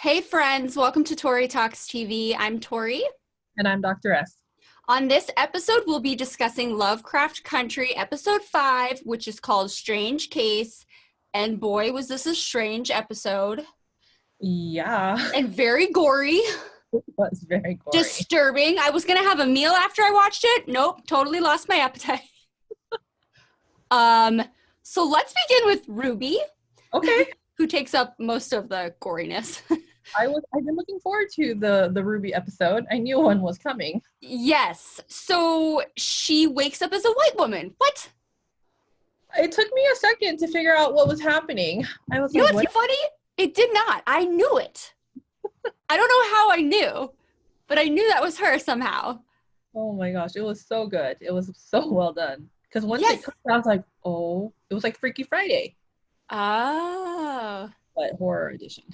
Hey friends, welcome to Tori Talks TV. I'm Tori. And I'm Dr. S. On this episode, we'll be discussing Lovecraft Country, episode 5, which is called Strange Case. And boy, was this a strange episode. Yeah, And very gory. it was very gory. Disturbing. I was going to have a meal after I watched it. Nope, totally lost my appetite. So let's begin with Ruby. Okay. Who takes up most of the goriness. I've been looking forward to the Ruby episode. I knew one was coming. Yes. So she wakes up as a white woman. What? It took me a second to figure out what was happening. I was You know like, what's what? funny? It did not. I knew it. I don't know how I knew, but I knew that was her somehow. Oh my gosh, it was so good. It was so well done. Because once Yes. it comes out, I was like, oh, it was like Freaky Friday, Oh. but horror edition.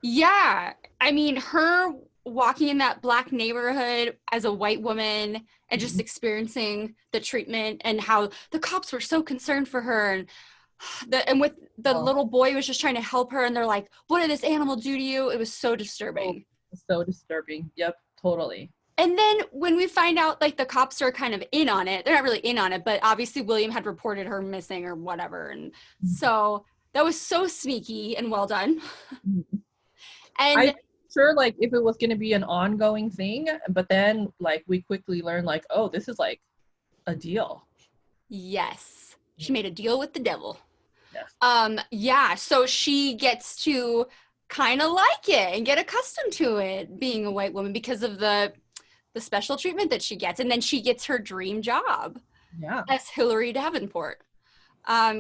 Yeah. I mean, her walking in that black neighborhood as a white woman and just experiencing the treatment and how the cops were so concerned for her and with the little boy was just trying to help her and they're like, what did this animal do to you? It was so disturbing. So disturbing. Yep, totally. And then when we find out, like, the cops are kind of in on it, they're not really in on it, but obviously William had reported her missing or whatever. And so that was so sneaky and well done. And I'm sure like if it was going to be an ongoing thing, but then like we quickly learned like, oh, this is like a deal. yes, she made a deal with the devil. Yes. Yeah, so she gets to kind of like it and get accustomed to it being a white woman because of the special treatment that she gets. And then she gets her dream job Yeah. as Hilary Davenport,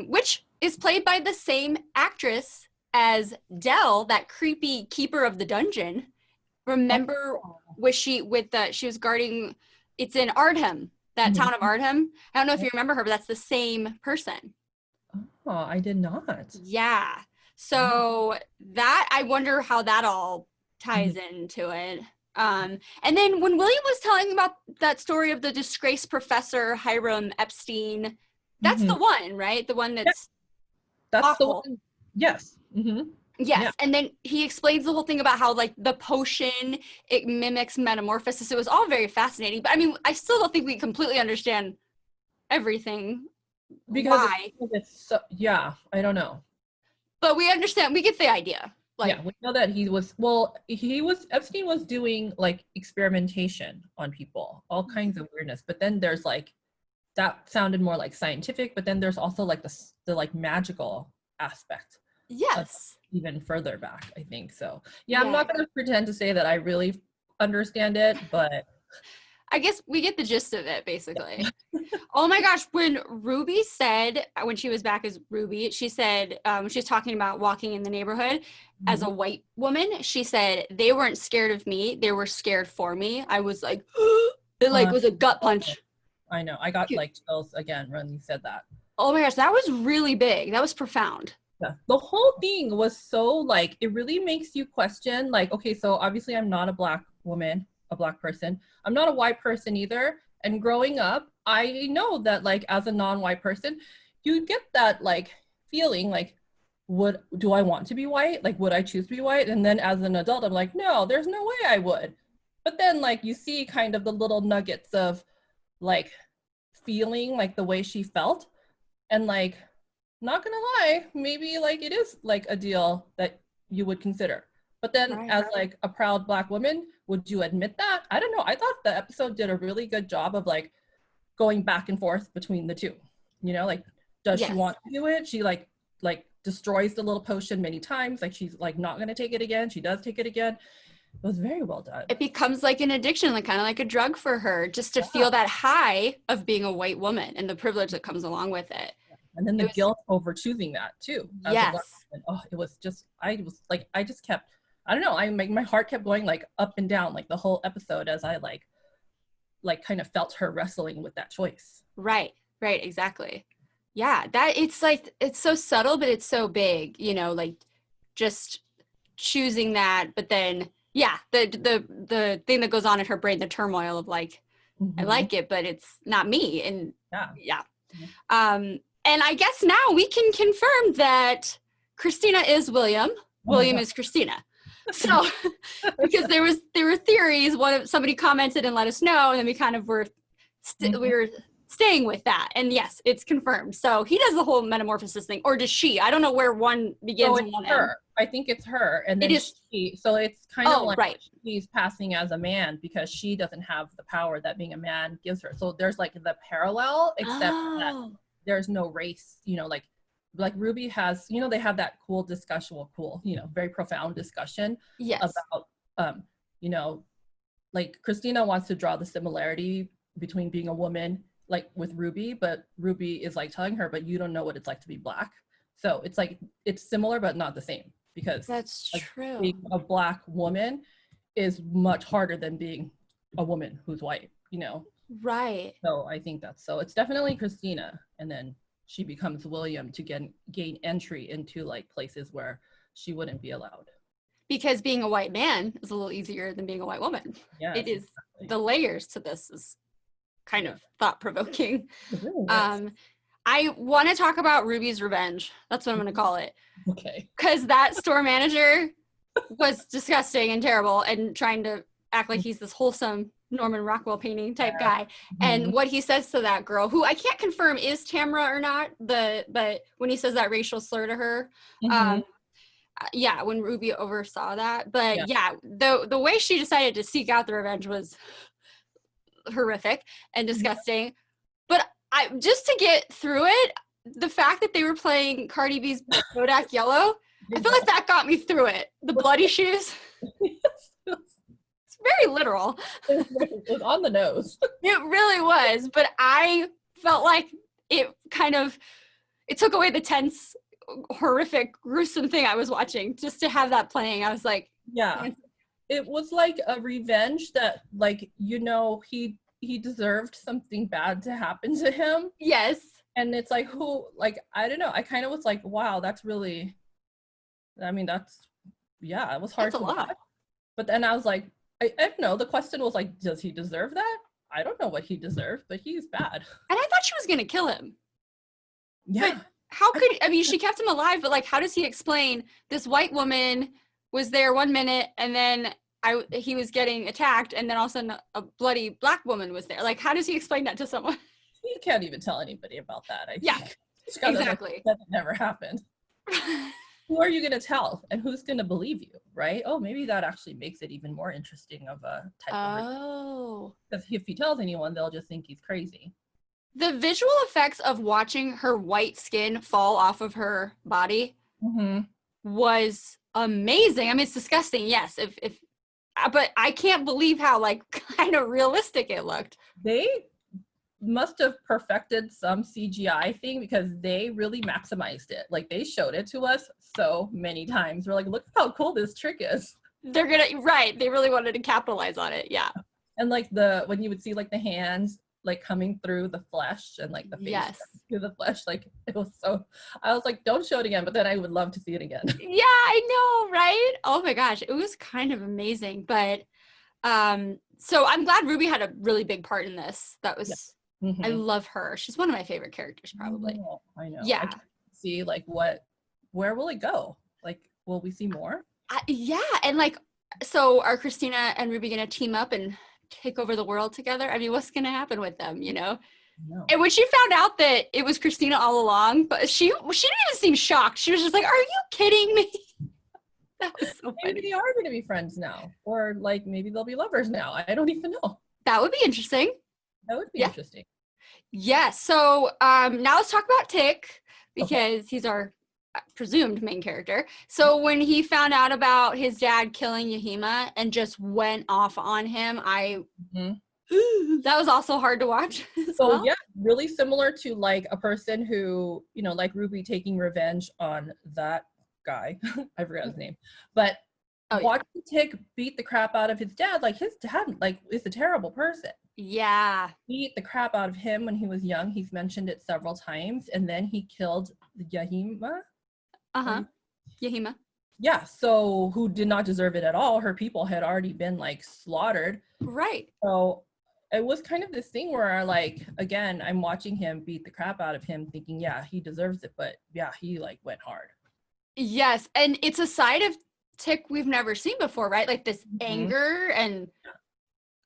which is played by the same actress as Dell, that creepy keeper of the dungeon. Remember she was guarding, it's in Ardham, that town of Ardham. I don't know if you remember her, but that's the same person. Oh, I did not. Yeah. So that, I wonder how that all ties into it. And then when William was telling about that story of the disgraced professor Hiram Epstein, that's the one, right? The one that's awful. The one. Yes. Yes. Yeah. And then he explains the whole thing about how, like, the potion, it mimics metamorphosis. It was all very fascinating. But I mean, I still don't think we completely understand everything. Because why. it's so, yeah, I don't know. But we understand, we get the idea. Like, yeah, we know that Epstein was doing like experimentation on people, all kinds of weirdness. But then there's like, that sounded more like scientific, but then there's also like the like magical aspect. yes. Even further back, I think. So yeah, I'm not going to pretend to say that I really understand it, but I guess we get the gist of it, basically. Oh my gosh, when Ruby said, when she was back as Ruby, she said, she was talking about walking in the neighborhood as a white woman. She said, they weren't scared of me, they were scared for me. I was like, it like was a gut punch. I know, I got like chills again when you said that. Oh my gosh, that was really big. That was profound. Yeah, the whole thing was so like, it really makes you question like, okay, so obviously I'm not a black woman, a black person. I'm not a white person either. And growing up, I know that like as a non-white person, you get that like feeling like, do I want to be white? Like, would I choose to be white? And then as an adult, I'm like, no, there's no way I would. But then like you see kind of the little nuggets of like feeling like the way she felt. And like, not gonna lie, maybe like it is like a deal that you would consider. But then as like a proud black woman, would you admit that? I don't know. I thought the episode did a really good job of like going back and forth between the two. You know, like, does she want to do it? She like destroys the little potion many times. Like she's like not gonna take it again. She does take it again. It was very well done. It becomes like an addiction, like kind of like a drug for her, just to feel that high of being a white woman and the privilege that comes along with it. And then the guilt over choosing that too. Yes. Oh, it was just, I just kept, I don't know, my heart kept going like up and down like the whole episode as I like kind of felt her wrestling with that choice. Right, exactly. Yeah, that it's like, it's so subtle, but it's so big, you know, like just choosing that, but then, yeah, the thing that goes on in her brain, the turmoil of like, I like it, but it's not me. And yeah. And I guess now we can confirm that Christina is William. William is Christina. So because there were theories, somebody commented and let us know, and then we kind of were we were staying with that. And yes, it's confirmed. So he does the whole metamorphosis thing, or does she? I don't know where one begins and one ends. I think it's her, and then it is, so it's kind of like right. she's passing as a man because she doesn't have the power that being a man gives her. So there's like the parallel, except that there's no race, like Ruby has, they have that cool discussion, very profound discussion about, like Christina wants to draw the similarity between being a woman, like with Ruby, but Ruby is like telling her, but you don't know what it's like to be Black. So it's like, it's similar, but not the same, because that's true. Being a Black woman is much harder than being a woman who's white, Right. So I think so it's definitely Christina, and then she becomes William to gain entry into like places where she wouldn't be allowed. Because being a white man is a little easier than being a white woman. Yeah, it is. Exactly. The layers to this is kind of thought-provoking. I want to talk about Ruby's revenge. That's what I'm going to call it. Okay. Because that store manager was disgusting and terrible and trying to act like he's this wholesome Norman Rockwell painting type guy. And what he says to that girl, who I can't confirm is Tamra or not, but when he says that racial slur to her, when Ruby oversaw that. But the way she decided to seek out the revenge was horrific and disgusting. But just to get through it, the fact that they were playing Cardi B's Bodak Yellow, I feel like that got me through it. The bloody shoes. It's very literal. It was on the nose. It really was, but I felt like it took away the tense, horrific, gruesome thing I was watching. Just to have that playing, I was like, yeah. It was like a revenge that, like, he deserved something bad to happen to him. Yes. And it's like, I don't know. I kind of was like, wow, that's really, it was hard to watch. But then I was like, I don't know. The question was like, does he deserve that? I don't know what he deserved, but he's bad. And I thought she was going to kill him. Yeah. But how could, she kept him alive, but like, how does he explain this white woman was there 1 minute and then he was getting attacked, and then all of a sudden a bloody Black woman was there? Like, how does he explain that to someone? You can't even tell anybody about that. Exactly. That never happened. Who are you going to tell, and who's going to believe you, right? Oh, maybe that actually makes it even more interesting of a type of. Because if he tells anyone, they'll just think he's crazy. The visual effects of watching her white skin fall off of her body was amazing. It's disgusting, yes. But I can't believe how kind of realistic it looked. They must have perfected some CGI thing, because they really maximized it. Like, they showed it to us so many times. We're like, look how cool this trick is. They really wanted to capitalize on it. Yeah. And when you would see the hands coming through the flesh, and the face through the flesh, it was so, I was like, don't show it again, but then I would love to see it again. Yeah, I know, right? Oh my gosh, it was kind of amazing. But so I'm glad Ruby had a really big part in this. That was I love her. She's one of my favorite characters, probably. I know. Yeah. I can see where will it go? Will we see more? And so are Christina and Ruby gonna team up and take over the world together? What's gonna happen with them, No. And when she found out that it was Christina all along, but she didn't even seem shocked. She was just like, are you kidding me? That was so funny. Maybe they are gonna be friends now, or maybe they'll be lovers now. I don't even know. That would be interesting. That would be interesting. Yeah. So now let's talk about Tick, because he's our presumed main character. So when he found out about his dad killing Yahima and just went off on him, that was also hard to watch. So yeah, really similar to a person who, Ruby taking revenge on that guy. I forgot his name. But watching Tick beat the crap out of his dad, his dad is a terrible person. Yeah. Beat the crap out of him when he was young. He's mentioned it several times. And then he killed Yahima. Yahima. Yeah, so who did not deserve it at all. Her people had already been slaughtered. Right. So it was kind of this thing where again, I'm watching him beat the crap out of him thinking, yeah, he deserves it. But yeah, he went hard. Yes. And it's a side of Tick we've never seen before, right? Like this anger and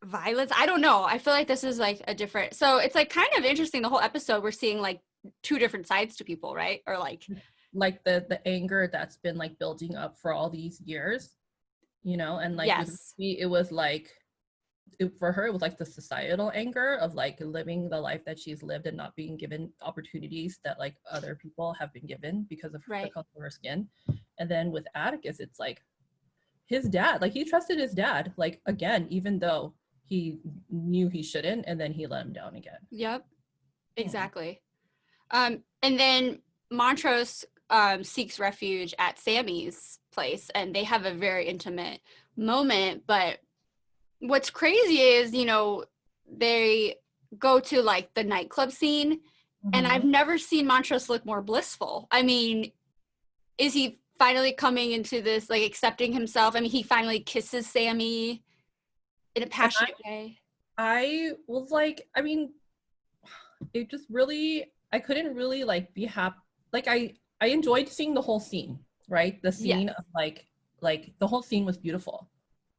violence. I don't know. I feel like this is like a different, so it's like kind of interesting. The whole episode, we're seeing like two different sides to people, right? Or like the anger that's been like building up for all these years, you know, and like with me, it was like for her, it was like the societal anger of like living the life that she's lived and not being given opportunities that like other people have been given because of the color of her skin. And then with Atticus, it's like his dad, like he trusted his dad, like again, even though he knew he shouldn't, and then he let him down again. Yep, exactly. And then Montrose seeks refuge at Sammy's place, and they have a very intimate moment. But what's crazy is, you know, they go to like the nightclub scene, and I've never seen Montrose look more blissful. I mean, is he finally coming into this, like accepting himself? I mean, he finally kisses Sammy in a passionate way. I was like, I mean, it just really, I couldn't really like be happy. Like I enjoyed seeing the whole scene, right? The scene of like the whole scene was beautiful.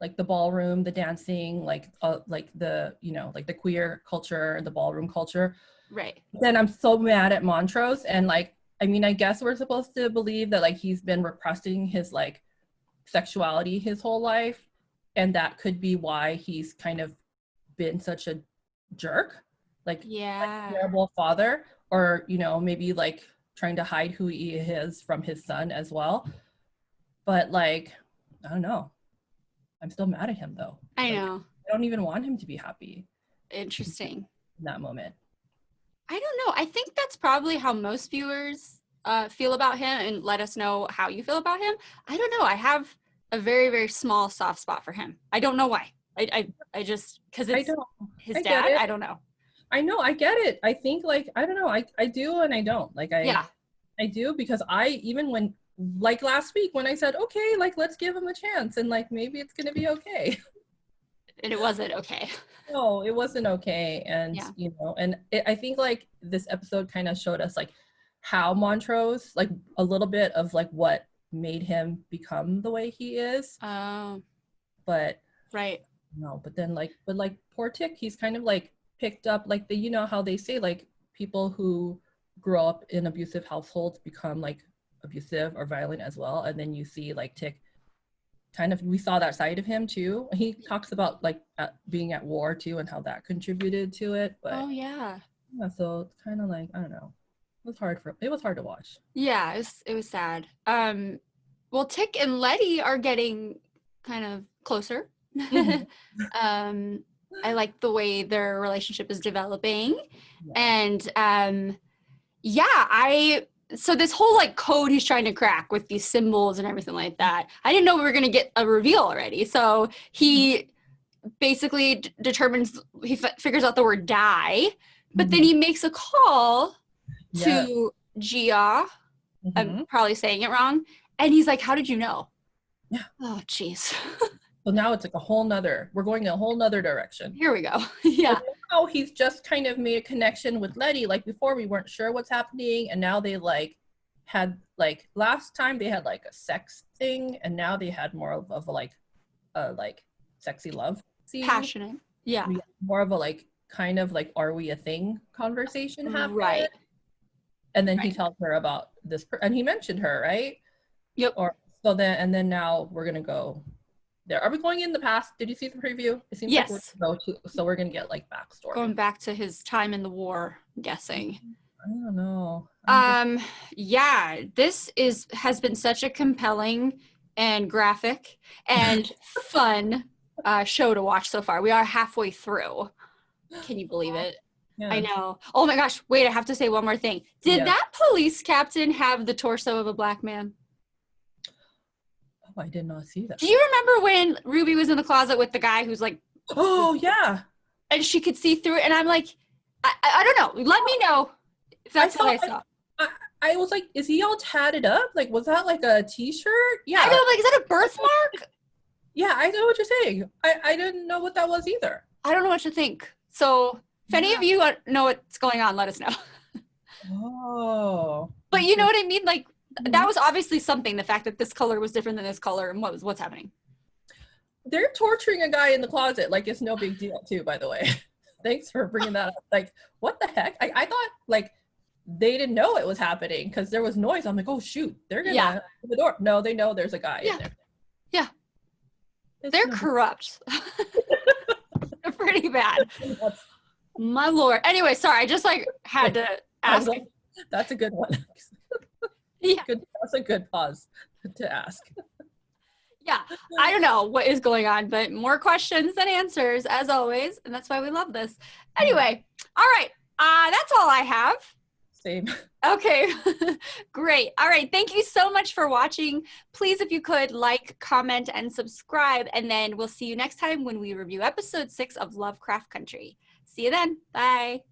Like the ballroom, the dancing, like the, you know, like the queer culture, the ballroom culture. Right. Then I'm so mad at Montrose, and like, I mean, I guess we're supposed to believe that like he's been repressing his like sexuality his whole life, and that could be why he's kind of been such a jerk, like a terrible father, or, you know, maybe like trying to hide who he is from his son as well. But like, I don't know. I'm still mad at him though. I know. I don't even want him to be happy. Interesting. In that moment. I don't know. I think that's probably how most viewers feel about him, and let us know how you feel about him. I don't know. I have a very, very small soft spot for him. I don't know why. I just, because it's his dad. I don't know. I know. I get it. I think like, I don't know. I do and I don't. Like I do, because even when, like last week when I said, okay, like let's give him a chance and like maybe it's gonna be okay. And it wasn't okay. No, it wasn't okay. And you know, and I think like this episode kind of showed us like how Montrose, like a little bit of like what made him become the way he is. But no, but then like, poor Tick, he's kind of like picked up like the, you know how they say like people who grow up in abusive households become like abusive or violent as well. And then you see like Tick kind of, we saw that side of him too. He talks about like being at war too and how that contributed to it. But so it's kind of like, I don't know, it was hard to watch. Yeah, it was sad. Well, Tick and Leti are getting kind of closer. I like the way their relationship is developing. And so this whole like code he's trying to crack with these symbols and everything like that, I didn't know we were going to get a reveal already. So he basically determines, he figures out the word die, but then he makes a call to Gia. I'm probably saying it wrong. And he's like, how did you know? Yeah. Oh, jeez. So now it's like we're going a whole nother direction. Here we go. Yeah. Now he's just kind of made a connection with Leti. Like before we weren't sure what's happening, and now they like had like last time they had like a sex thing, and now they had more of a like sexy love scene. Passionate. Yeah. More of a like kind of like, are we a thing conversation happening. Right. And then he tells her about this and he mentioned her, right? Yep. And then now we're gonna go there. Are we going in the past? Did you see the preview? It seems like we're gonna get like backstory. Going back to his time in the war, I'm guessing. I don't know. This has been such a compelling and graphic and fun show to watch so far. We are halfway through. Can you believe it? Yeah. I know. Oh my gosh, wait, I have to say one more thing. Did that police captain have the torso of a black man? Oh, I did not see that. Do you remember when Ruby was in the closet with the guy who's like, oh yeah, and she could see through it, and I'm like, I don't know. Let me know if that's what I saw. I was like, is he all tatted up? Like, was that like a t-shirt? Yeah. I know, like, is that a birthmark? Yeah, I know what you're saying. I didn't know what that was either. I don't know what to think. So if any of you know what's going on, let us know. Oh. But you know what I mean? Like, that was obviously something, the fact that this color was different than this color, and what's happening. They're torturing a guy in the closet like it's no big deal too, by the way. Thanks for bringing that up. Like, what the heck? I thought like they didn't know it was happening because there was noise. I'm like, oh shoot, they're gonna open the door. No, they know there's a guy in there. Yeah. They're corrupt. They're pretty bad. My lord. Anyway, sorry, I just like had to ask. That's a good one. Yeah. That's a good pause to ask. Yeah, I don't know what is going on, but more questions than answers, as always, and that's why we love this. Anyway, all right, that's all I have. Same. Okay, great. All right, thank you so much for watching. Please, if you could, like, comment, and subscribe, and then we'll see you next time when we review episode 6 of Lovecraft Country. See you then. Bye.